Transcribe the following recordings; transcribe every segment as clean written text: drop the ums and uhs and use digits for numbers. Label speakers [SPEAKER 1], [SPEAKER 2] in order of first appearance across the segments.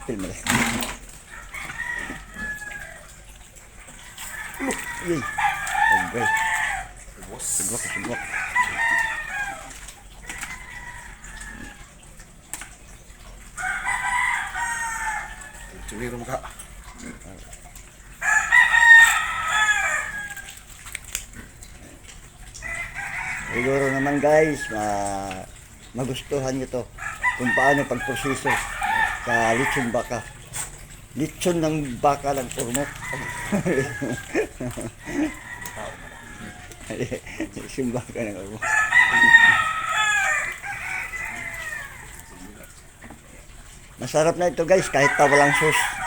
[SPEAKER 1] Film mo rin. Yay. Okay. Sugwak.
[SPEAKER 2] Cumiro mo ka.
[SPEAKER 1] Siguro naman guys, magustuhan nyo to kung paano pagproseso sa lechon baka. Lechon ng baka ng urmok. Lechon baka ng urmok. Masarap na ito guys kahit pa walang sauce.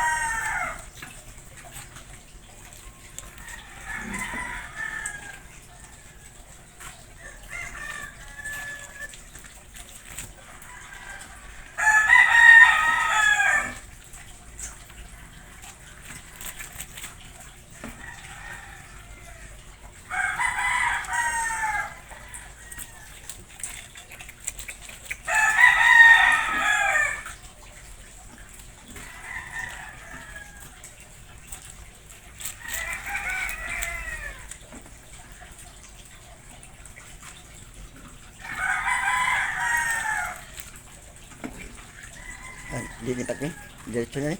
[SPEAKER 1] Dilipat ni, diretso na ni.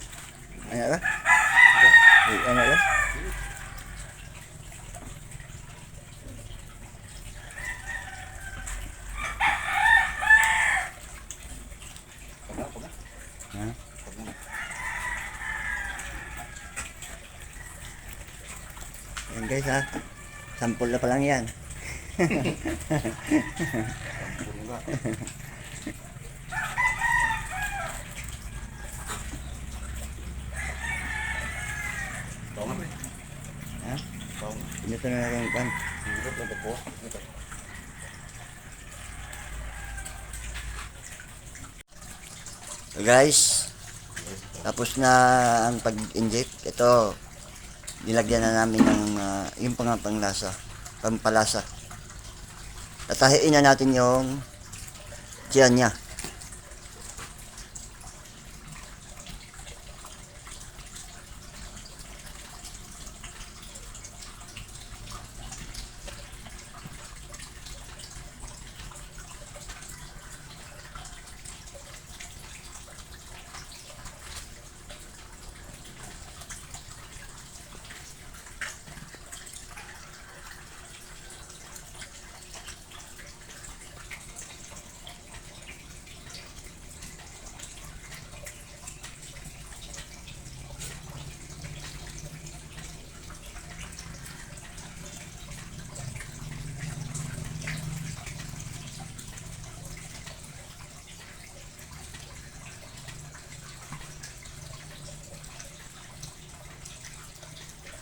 [SPEAKER 1] Ano ba? Ano ba? Ha? Yan guys ha. Sample na pa lang yan. Ha? Ito na lang kan. So guys, tapos na ang pag-inject. Ito, nilagyan na namin ng yung pampalasa. Tatahiin na natin yung tiyan niya.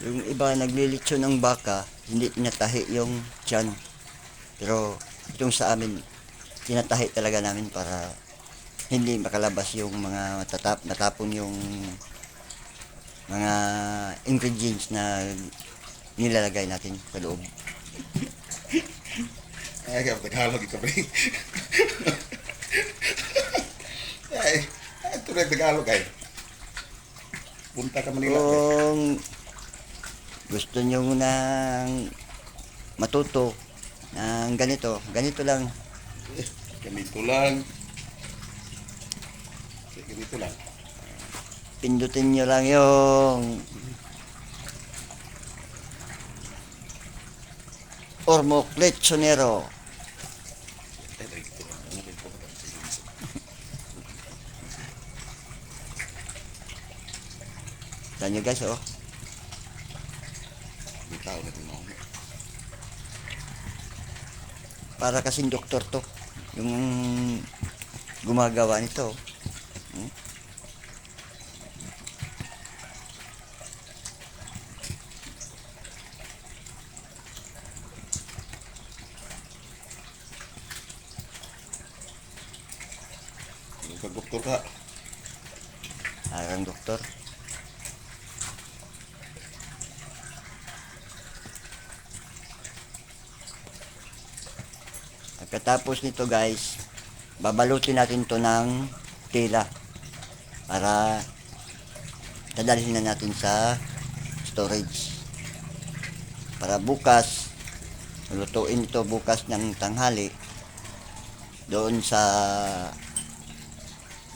[SPEAKER 1] Yung iba naglilitsyo ng baka, hindi tinatahi yung tiyan. Pero itong sa amin, tinatahi talaga namin para hindi makalabas yung mga natapon yung mga ingredients na nilalagay natin sa loob.
[SPEAKER 2] Ay, kaya Tagalog ito ba? Ay, ito na Tagalog ay. Punta ka Manila.
[SPEAKER 1] Kung gusto nyo nang matuto ng ganito lang.
[SPEAKER 2] Ganito lang. Ganito lang.
[SPEAKER 1] Pindutin nyo lang yung Ormoc Lechonero. Saan nyo guys oh.
[SPEAKER 2] Bitaw na ito.
[SPEAKER 1] Para kasing doktor to. Yung gumagawa nito.
[SPEAKER 2] Pag-doktor ka.
[SPEAKER 1] Parang doktor. Pagkatapos nito guys, babalutin natin to ng tela para dadalhin na natin sa storage. Para bukas, lutuin ito bukas ng tanghali doon sa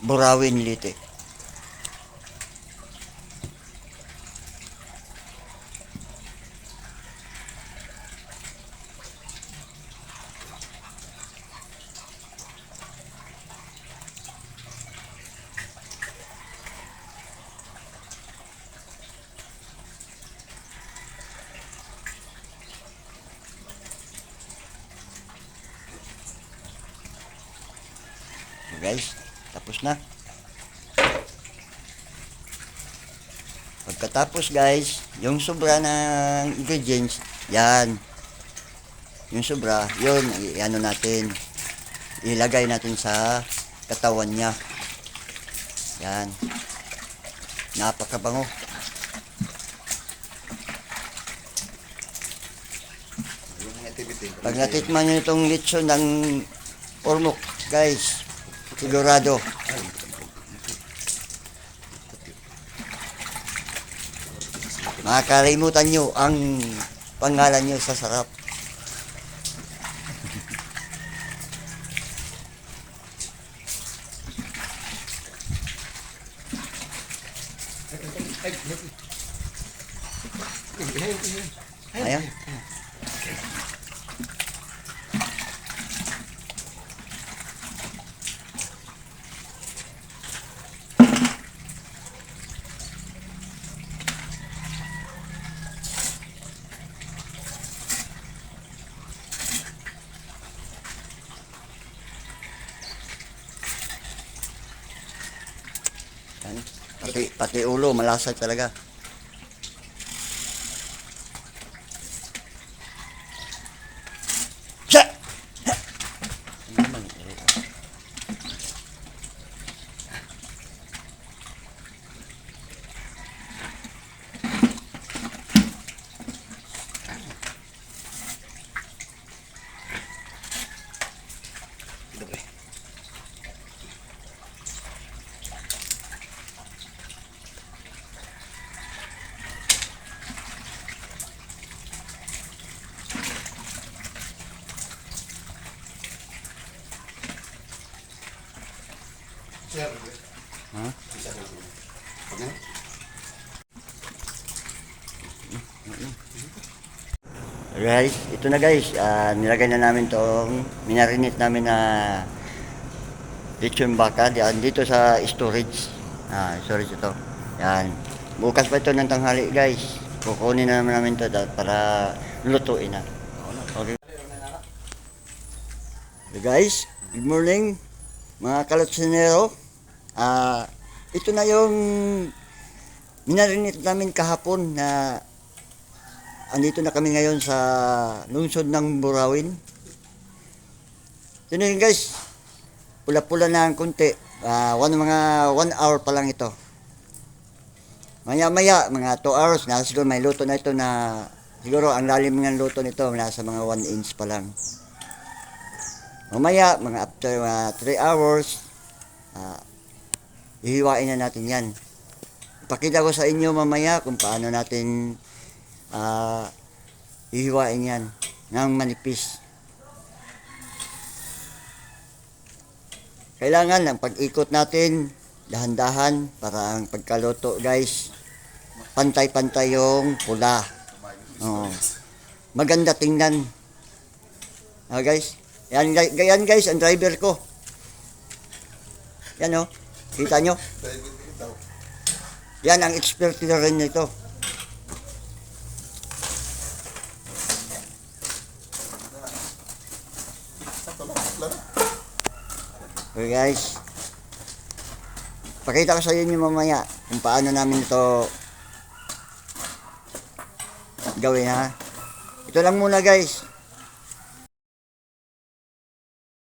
[SPEAKER 1] Burawin, Leyte. So guys, tapos na. Pagkatapos guys, yung sobra ng ingredients, yan. Yung sobra, yun, ano natin, ilagay natin sa katawan niya. Yan. Napakabango.
[SPEAKER 2] Yung activity.
[SPEAKER 1] Pag natikman nyo itong lechon ng ormok, guys, sigurado. Makakalimutan nyo ang pangalan nyo sa sarap. Ayan. Yan. Pati ulo, malasa talaga. Siya! Ano naman,
[SPEAKER 2] Sir,
[SPEAKER 1] ha?
[SPEAKER 2] isa na. Ano?
[SPEAKER 1] Guys, ito na guys, nilagay na namin tong minarinate namin na lechon baka dito sa storage. Storage ito. Yan. Bukas pa ito ng tanghali guys. Kukunin na naman namin ito para lutuin na. Okay. Hey guys, good morning mga kalotsinero. Ito na yung minarinate namin kahapon na andito na kami ngayon sa lungsod ng Burawin. Ito na yun guys, pula-pula na ang kunti. Mga 1 hour pa lang ito. Maya-maya, mga 2 hours na siguro may luto na ito na siguro ang lalim ng luto nito nasa mga 1 inch pa lang. Mamaya, mga after 3 hours, hihiwain na natin yan. Ipakita ko sa inyo mamaya kung paano natin hihiwain yan ng manipis. Kailangan ang pag-ikot natin dahan-dahan para ang pagkaluto guys pantay-pantay yung pula. Maganda tingnan. Guys, yan guys ang driver ko. Yan kita nyo. Yan ang expert na rin nito. Okay guys, pakita ko sa inyo mamaya kung paano namin ito gawin ha. Ito lang muna guys.